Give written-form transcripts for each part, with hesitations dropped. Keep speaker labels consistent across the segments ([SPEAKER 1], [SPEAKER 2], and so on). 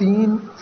[SPEAKER 1] 3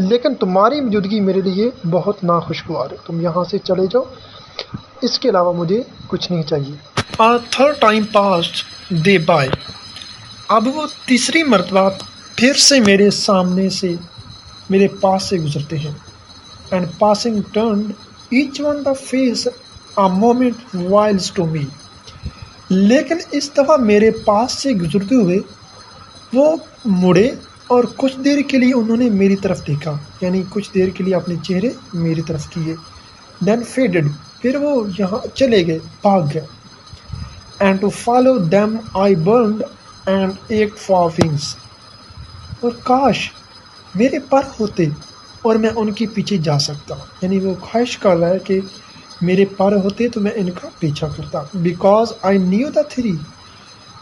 [SPEAKER 1] لیکن تمہاری موجودگی میرے لیے بہت ناخوشگوار ہے، تم یہاں سے چلے جاؤ، اس کے علاوہ مجھے کچھ نہیں چاہیے۔ Third time passed they by, اب وہ تیسری مرتبہ پھر سے میرے سامنے سے، میرے پاس سے گزرتے ہیں۔ And passing turned each one the face a moment whiles to me, لیکن اس دفعہ میرے پاس سے گزرتے ہوئے وہ مڑے اور کچھ دیر کے لیے انہوں نے میری طرف دیکھا، یعنی کچھ دیر کے لیے اپنے چہرے میری طرف کیے۔ دین فیڈڈ، پھر وہ یہاں چلے گئے، بھاگ گئے۔ And to follow them I burned and ایک فار ونگس، اور کاش میرے پر ہوتے اور میں ان کے پیچھے جا سکتا، یعنی وہ خواہش کر رہا ہے کہ میرے پر ہوتے تو میں ان کا پیچھا کرتا۔ Because I knew the three,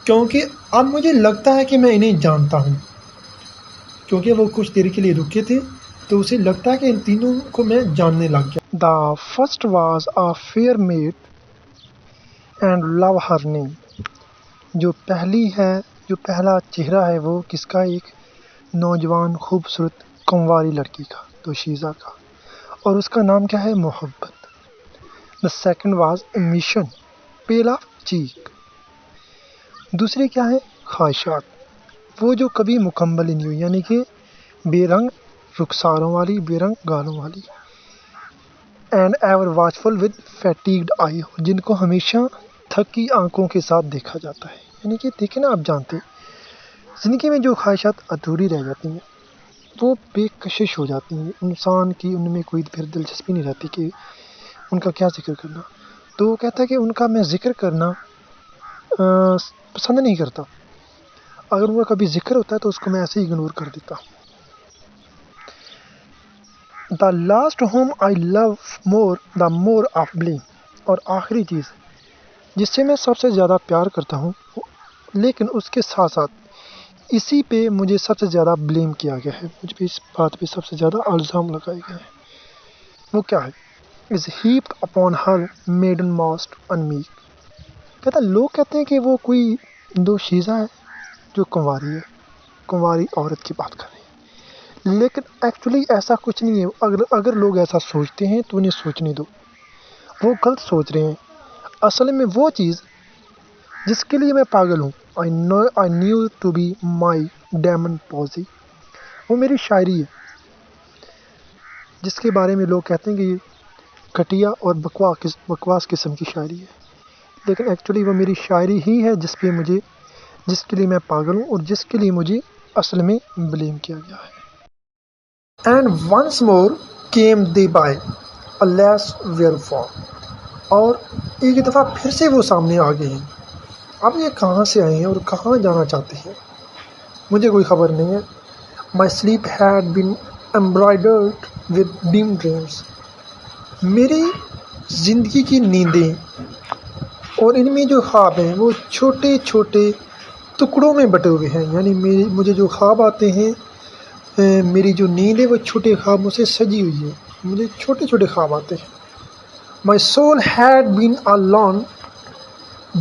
[SPEAKER 1] کیونکہ اب مجھے لگتا ہے کہ میں انہیں جانتا ہوں، کیونکہ وہ کچھ دیر کے لیے رکے تھے تو اسے لگتا ہے کہ ان تینوں کو میں جاننے لگ گیا۔ The first was a fair maid and love her name, جو پہلا چہرہ ہے وہ کس کا؟ ایک نوجوان خوبصورت کنواری لڑکی کا، دوشیزہ کا، اور اس کا نام کیا ہے؟ محبت۔ The second was ambition, pale of cheek, دوسری کیا ہے؟ خواہشات، وہ جو کبھی مکمل ہی نہیں ہوئی، یعنی کہ بے رنگ رخساروں والی، بے رنگ گالوں والی۔ اینڈ ایور واچفل ود فیٹیگڈ آئی، جن کو ہمیشہ تھکی آنکھوں کے ساتھ دیکھا جاتا ہے، یعنی کہ دیکھیں نا، آپ جانتے زندگی میں جو خواہشات ادھوری رہ جاتی ہیں وہ بے کشش ہو جاتی ہیں، انسان کی ان میں کوئی پھر دلچسپی نہیں رہتی کہ ان کا کیا ذکر کرنا۔ تو وہ کہتا ہے کہ ان کا میں ذکر کرنا پسند نہیں کرتا، اگر ان کا کبھی ذکر ہوتا ہے تو اس کو میں ایسے ہی اگنور کر دیتا۔ The last home I love more the more of blame, اور آخری چیز جس سے میں سب سے زیادہ پیار کرتا ہوں، لیکن اس کے ساتھ ساتھ اسی پہ مجھے سب سے زیادہ بلیم کیا گیا ہے، مجھ پہ اس بات پہ سب سے زیادہ الزام لگائے گئے ہیں، وہ کیا ہے؟ از ہیپڈ اپون ہر میڈن ماسٹ ان می، کہتا لوگ کہتے ہیں کہ وہ کوئی دوشیزہ ہے جو کنواری عورت کی بات کر رہی ہے، لیکن ایکچولی ایسا کچھ نہیں ہے۔ اگر لوگ ایسا سوچتے ہیں تو انہیں سوچنے دو، وہ غلط سوچ رہے ہیں۔ اصل میں وہ چیز جس کے لیے میں پاگل ہوں، I knew to be my demon posse، وہ میری شاعری ہے جس کے بارے میں لوگ کہتے ہیں کہ یہ گھٹیا اور بکواس قسم کی شاعری ہے، لیکن ایکچولی وہ میری شاعری ہی ہے جس کے لیے میں پاگل ہوں اور جس کے لیے مجھے اصل میں بلیم کیا گیا ہے۔ And once more came they by alas wherefore, اور ایک دفعہ پھر سے وہ سامنے آ گئے ہیں۔ اب یہ کہاں سے آئے ہیں اور کہاں جانا چاہتے ہیں مجھے کوئی خبر نہیں ہے۔ My sleep had been embroidered with dim dreams, میری زندگی کی نیندیں اور ان میں جو خواب ہیں وہ چھوٹے چھوٹے ٹکڑوں میں بٹے ہوئے ہیں، یعنی مجھے جو خواب آتے ہیں، میری جو نیند ہے وہ چھوٹے خوابوں سے سجی ہوئی ہے، مجھے چھوٹے چھوٹے خواب آتے ہیں۔ My soul had been a lawn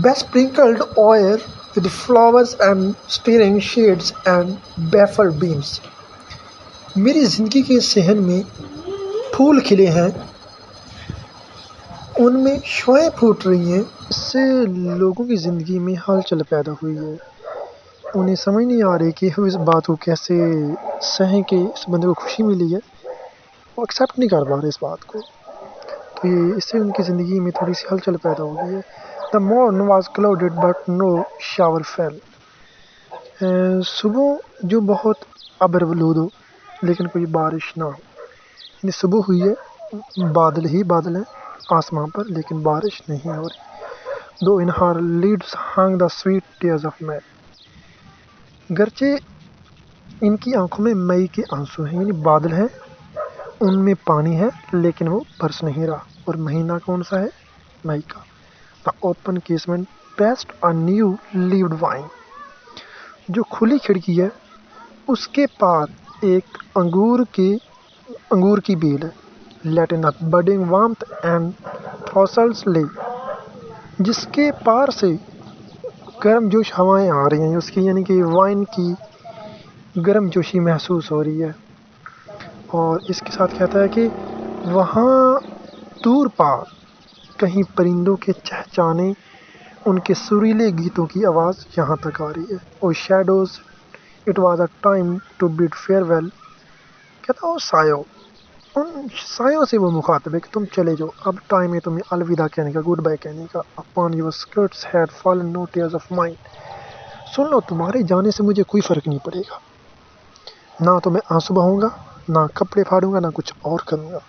[SPEAKER 1] bessprinkled o'er with flowers and staring shades and baffled beams، میری زندگی کے صحن میں پھول کھلے ہیں، ان میں شوائیں پھوٹ رہی ہیں، اس سے لوگوں کی زندگی میں ہلچل پیدا ہوئی ہے، انہیں سمجھ نہیں آ رہی کہ وہ اس بات کو کیسے سہیں کہ اس بندے کو خوشی ملی ہے، وہ ایکسیپٹ نہیں کر پا رہے اس بات کو، تو اس سے ان کی زندگی میں تھوڑی سی ہلچل پیدا ہو گئی ہے۔ The morn was clouded but no shower fell، صبح جو بہت ابرولود ہو لیکن کوئی بارش نہ ہو، یعنی صبح ہوئی ہے، بادل ہی بادل ہیں آسمان پر لیکن بارش نہیں ہو رہی۔ Though in her lids hung the sweet tears of May، گرچہ ان کی آنکھوں میں مئی کے آنسو ہیں، یعنی بادل ہیں، ان میں پانی ہے لیکن وہ برس نہیں رہا، اور مہینہ کون سا ہے؟ مئی کا۔ The open casement pressed a new leaved vine، جو کھلی کھڑکی ہے اس کے پار ایک انگور کی بیل ہے۔ Let in a budding warmth and thistles lay، جس کے پار سے گرم جوش ہوائیں آ رہی ہیں اس کی، یعنی کہ وائن کی گرم جوشی محسوس ہو رہی ہے۔ اور اس کے ساتھ کہتا ہے کہ وہاں دور پار کہیں پرندوں کے چہچانے، ان کے سریلے گیتوں کی آواز یہاں تک آ رہی ہے. O shadows it was a time to bid farewell. کہتا او سایوں، ان سایوں سے وہ مخاطب ہے کہ تم چلے جاؤ، اب ٹائم ہے تمہیں الوداع کہنے کا، گڈ بائی کہنے کا. Upon your skirts had fallen no tears of mine. سن لو، تمہارے جانے سے مجھے کوئی فرق نہیں پڑے گا، نہ تو میں آنسو بہوں گا، نہ کپڑے پھاڑوں گا، نہ کچھ اور کروں گا.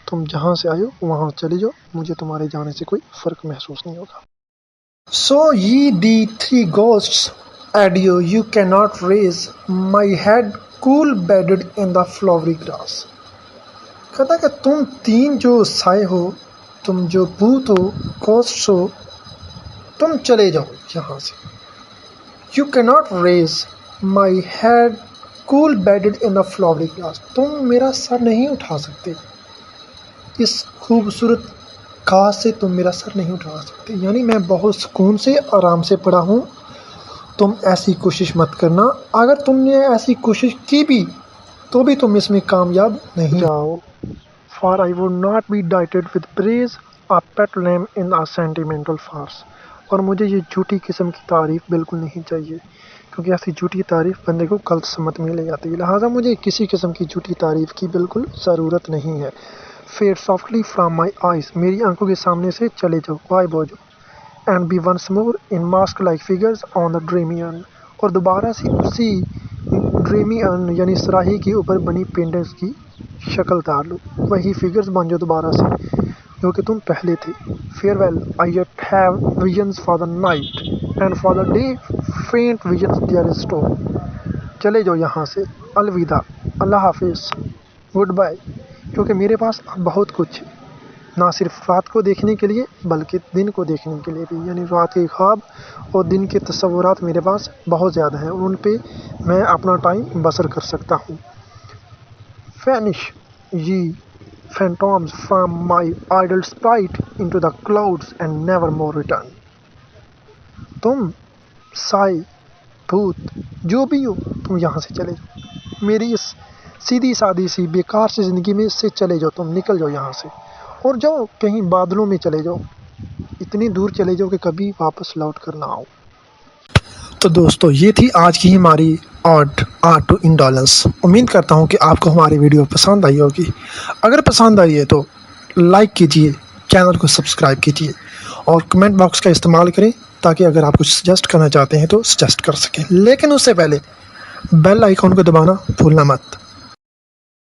[SPEAKER 1] تم جہاں سے آئے ہو وہاں چلے جاؤ، مجھے تمہارے جانے سے کوئی فرق محسوس نہیں ہوگا. So ye the three ghosts, adieu, you cannot raise my head cool bedded in the flowery grass. کہتا کہ تم تین جو سائے ہو، تم جو بھوت ہو، گھوسٹس ہو، تم چلے جاؤ یہاں سے. You cannot raise my head cool bedded in the flowery grass. تم میرا سر نہیں اٹھا سکتے، اس خوبصورت گھاس سے تم میرا سر نہیں اٹھا سکتے. یعنی میں بہت سکون سے آرام سے پڑا ہوں، تم ایسی کوشش مت کرنا. اگر تم نے ایسی کوشش کی بھی تو بھی تم اس میں کامیاب نہیں جاؤ. For I would not be dieted with praise, a pet lamb in a sentimental farce. اور مجھے یہ جھوٹی قسم کی تعریف بالکل نہیں چاہیے، کیونکہ ایسی جھوٹی تعریف بندے کو غلط سمت میں لے جاتی ہے. لہٰذا مجھے کسی قسم کی جھوٹی تعریف کی بالکل ضرورت نہیں ہے. Fade softly from my eyes. میری آنکھوں کے سامنے سے چلے جاؤ، bye بوجھو. And be once more in mask-like figures on the dreamy urn. اور دوبارہ سے اسی ڈریمی ارن یعنی صراحی کے اوپر بنی پینٹنگز کی شکل دار لو. وہی فگرز بن جاؤ دوبارہ سے جو کہ تم پہلے تھے. Farewell, I yet have visions for the night, and for the day faint visions there is store. چلے جاؤ یہاں سے، الوداع، اللہ حافظ، گڈ بائی. کیونکہ میرے پاس اب بہت کچھ ہے، نہ صرف رات کو دیکھنے کے لیے بلکہ دن کو دیکھنے کے لیے بھی. یعنی رات کے خواب اور دن کے تصورات میرے پاس بہت زیادہ ہیں، اور ان پہ میں اپنا ٹائم بسر کر سکتا ہوں. Vanish ye phantoms from my idle sprite into the clouds and never more return. تم سائے، بھوت، جو بھی ہو، تم یہاں سے چلے جاؤ. میری اس سیدھی سادی سی بیکار سی زندگی میں سے چلے جاؤ، تم نکل جاؤ یہاں سے، اور جاؤ کہیں بادلوں میں چلے جاؤ، اتنی دور چلے جاؤ کہ کبھی واپس لوٹ کر نہ آؤ. تو دوستو، یہ تھی آج کی ہماری آرٹ ٹو انڈولنس. امید کرتا ہوں کہ آپ کو ہماری ویڈیو پسند آئی ہوگی. اگر پسند آئی ہے تو لائک کیجئے، چینل کو سبسکرائب کیجئے، اور کمنٹ باکس کا استعمال کریں تاکہ اگر آپ کچھ سجیسٹ کرنا چاہتے ہیں تو سجیسٹ کر سکیں. لیکن اس سے پہلے بیل آئیکن کو دبانا بھولنا مت.